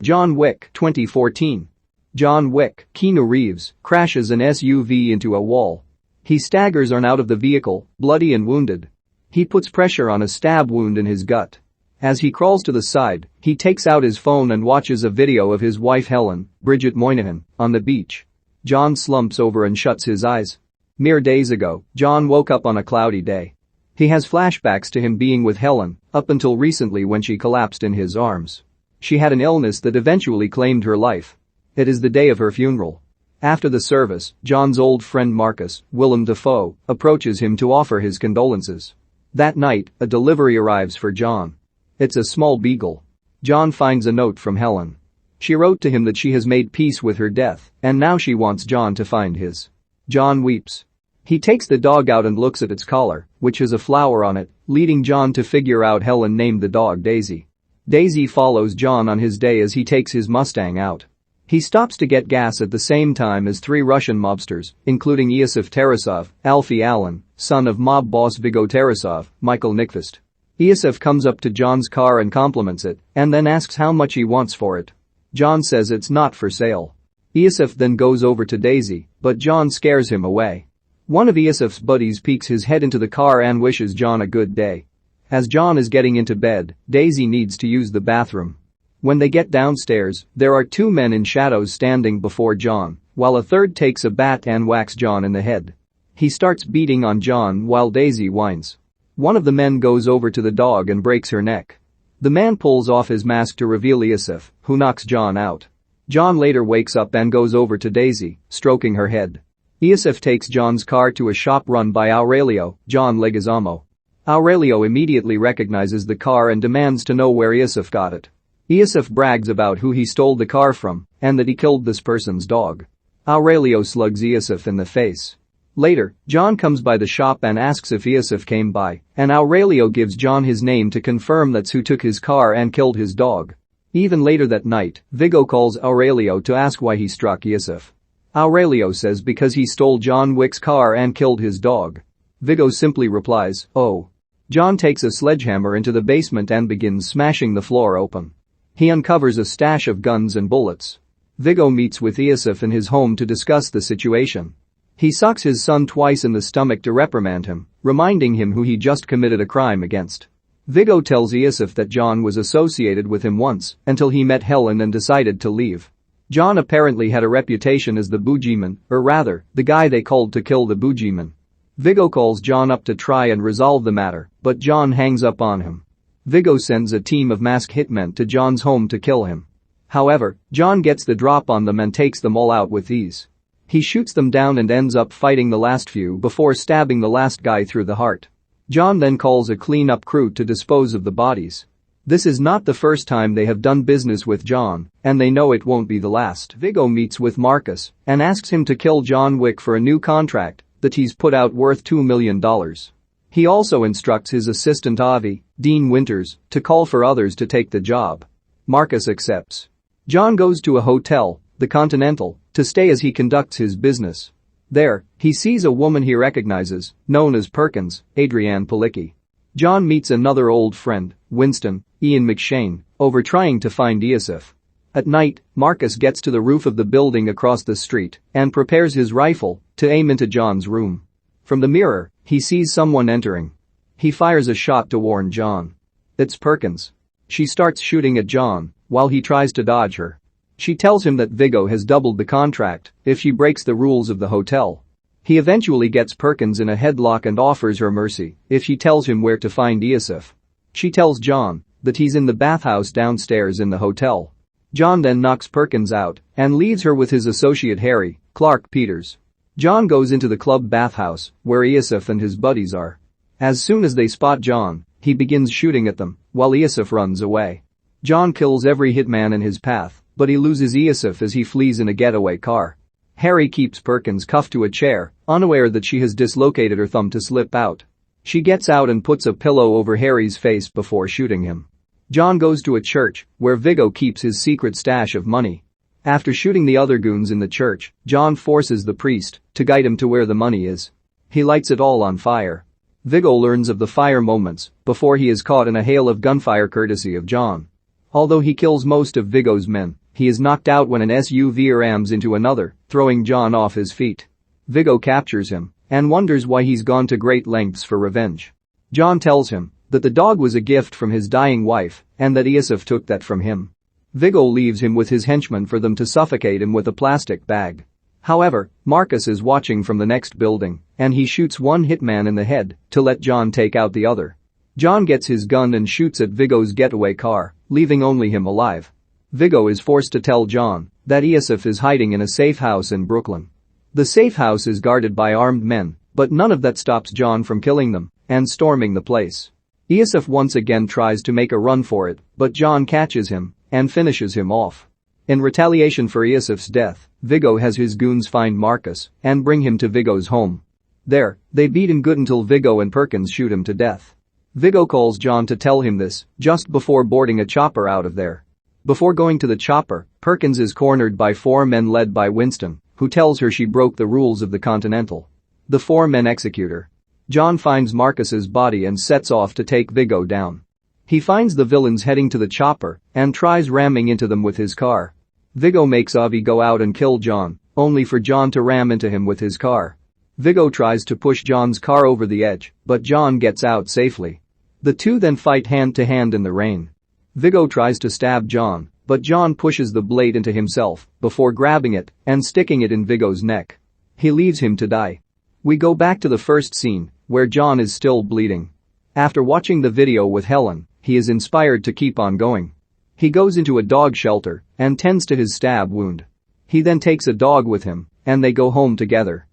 John Wick 2014. John Wick, Keanu Reeves, crashes an SUV into a wall. He staggers on out of the vehicle, bloody and wounded. He puts pressure on a stab wound in his gut. As he crawls to the side, he takes out his phone and watches a video of his wife Helen, Bridget Moynihan, on the beach. John slumps over and shuts his eyes. Mere days ago, John woke up on a cloudy day. He has flashbacks to him being with Helen, up until recently when she collapsed in his arms. She had an illness that eventually claimed her life. It is the day of her funeral. After the service, John's old friend Marcus, Willem Dafoe, approaches him to offer his condolences. That night, a delivery arrives for John. It's a small beagle. John finds a note from Helen. She wrote to him that she has made peace with her death, and now she wants John to find his. John weeps. He takes the dog out and looks at its collar, which has a flower on it, leading John to figure out Helen named the dog Daisy. Daisy follows John on his day as he takes his Mustang out. He stops to get gas at the same time as 3 Russian mobsters, including Iosif Tarasov, Alfie Allen, son of mob boss Viggo Tarasov, Michael Nickfist. Iosif comes up to John's car and compliments it, and then asks how much he wants for it. John says it's not for sale. Iosif then goes over to Daisy, but John scares him away. One of Iosif's buddies peeks his head into the car and wishes John a good day. As John is getting into bed, Daisy needs to use the bathroom. When they get downstairs, there are 2 men in shadows standing before John, while a third takes a bat and whacks John in the head. He starts beating on John while Daisy whines. One of the men goes over to the dog and breaks her neck. The man pulls off his mask to reveal Iosif, who knocks John out. John later wakes up and goes over to Daisy, stroking her head. Iosif takes John's car to a shop run by Aurelio, John Leguizamo. Aurelio immediately recognizes the car and demands to know where Iosif got it. Iosif brags about who he stole the car from and that he killed this person's dog. Aurelio slugs Iosif in the face. Later, John comes by the shop and asks if Iosif came by, and Aurelio gives John his name to confirm that's who took his car and killed his dog. Even later that night, Viggo calls Aurelio to ask why he struck Iosif. Aurelio says because he stole John Wick's car and killed his dog. Viggo simply replies, "Oh." John takes a sledgehammer into the basement and begins smashing the floor open. He uncovers a stash of guns and bullets. Viggo meets with Iosif in his home to discuss the situation. He socks his son twice in the stomach to reprimand him, reminding him who he just committed a crime against. Viggo tells Iosif that John was associated with him once until he met Helen and decided to leave. John apparently had a reputation as the boogeyman, or rather, the guy they called to kill the boogeyman. Viggo calls John up to try and resolve the matter, but John hangs up on him. Viggo sends a team of masked hitmen to John's home to kill him. However, John gets the drop on them and takes them all out with ease. He shoots them down and ends up fighting the last few before stabbing the last guy through the heart. John then calls a clean-up crew to dispose of the bodies. This is not the first time they have done business with John, and they know it won't be the last. Viggo meets with Marcus and asks him to kill John Wick for a new contract that he's put out worth $2 million. He also instructs his assistant Avi, Dean Winters, to call for others to take the job. Marcus accepts. John goes to a hotel, the Continental, to stay as he conducts his business. There, he sees a woman he recognizes, known as Perkins, Adrienne Palicki. John meets another old friend, Winston, Ian McShane, over trying to find Iosif. At night, Marcus gets to the roof of the building across the street and prepares his rifle to aim into John's room. From the mirror, he sees someone entering. He fires a shot to warn John. It's Perkins. She starts shooting at John while he tries to dodge her. She tells him that Viggo has doubled the contract if she breaks the rules of the hotel. He eventually gets Perkins in a headlock and offers her mercy if she tells him where to find Iosif. She tells John that he's in the bathhouse downstairs in the hotel. John then knocks Perkins out and leaves her with his associate Harry, Clark Peters. John goes into the club bathhouse where Iosif and his buddies are. As soon as they spot John, he begins shooting at them while Iosif runs away. John kills every hitman in his path, but he loses Iosif as he flees in a getaway car. Harry keeps Perkins cuffed to a chair, unaware that she has dislocated her thumb to slip out. She gets out and puts a pillow over Harry's face before shooting him. John goes to a church where Viggo keeps his secret stash of money. After shooting the other goons in the church, John forces the priest to guide him to where the money is. He lights it all on fire. Viggo learns of the fire moments before he is caught in a hail of gunfire courtesy of John. Although he kills most of Viggo's men, he is knocked out when an SUV rams into another, throwing John off his feet. Viggo captures him and wonders why he's gone to great lengths for revenge. John tells him that the dog was a gift from his dying wife and that Iosif took that from him. Viggo leaves him with his henchmen for them to suffocate him with a plastic bag. However, Marcus is watching from the next building and he shoots one hitman in the head to let John take out the other. John gets his gun and shoots at Viggo's getaway car, leaving only him alive. Viggo is forced to tell John that Iosif is hiding in a safe house in Brooklyn. The safe house is guarded by armed men, but none of that stops John from killing them and storming the place. Iosif once again tries to make a run for it, but John catches him and finishes him off. In retaliation for Iosif's death, Viggo has his goons find Marcus and bring him to Viggo's home. There, they beat him good until Viggo and Perkins shoot him to death. Viggo calls John to tell him this just before boarding a chopper out of there. Before going to the chopper, Perkins is cornered by 4 men led by Winston, who tells her she broke the rules of the Continental. The 4 men execute her. John finds Marcus's body and sets off to take Viggo down. He finds the villains heading to the chopper and tries ramming into them with his car. Viggo makes Avi go out and kill John, only for John to ram into him with his car. Viggo tries to push John's car over the edge, but John gets out safely. The two then fight hand to hand in the rain. Viggo tries to stab John, but John pushes the blade into himself before grabbing it and sticking it in Viggo's neck. He leaves him to die. We go back to the first scene, where John is still bleeding. After watching the video with Helen, he is inspired to keep on going. He goes into a dog shelter and tends to his stab wound. He then takes a dog with him, and they go home together.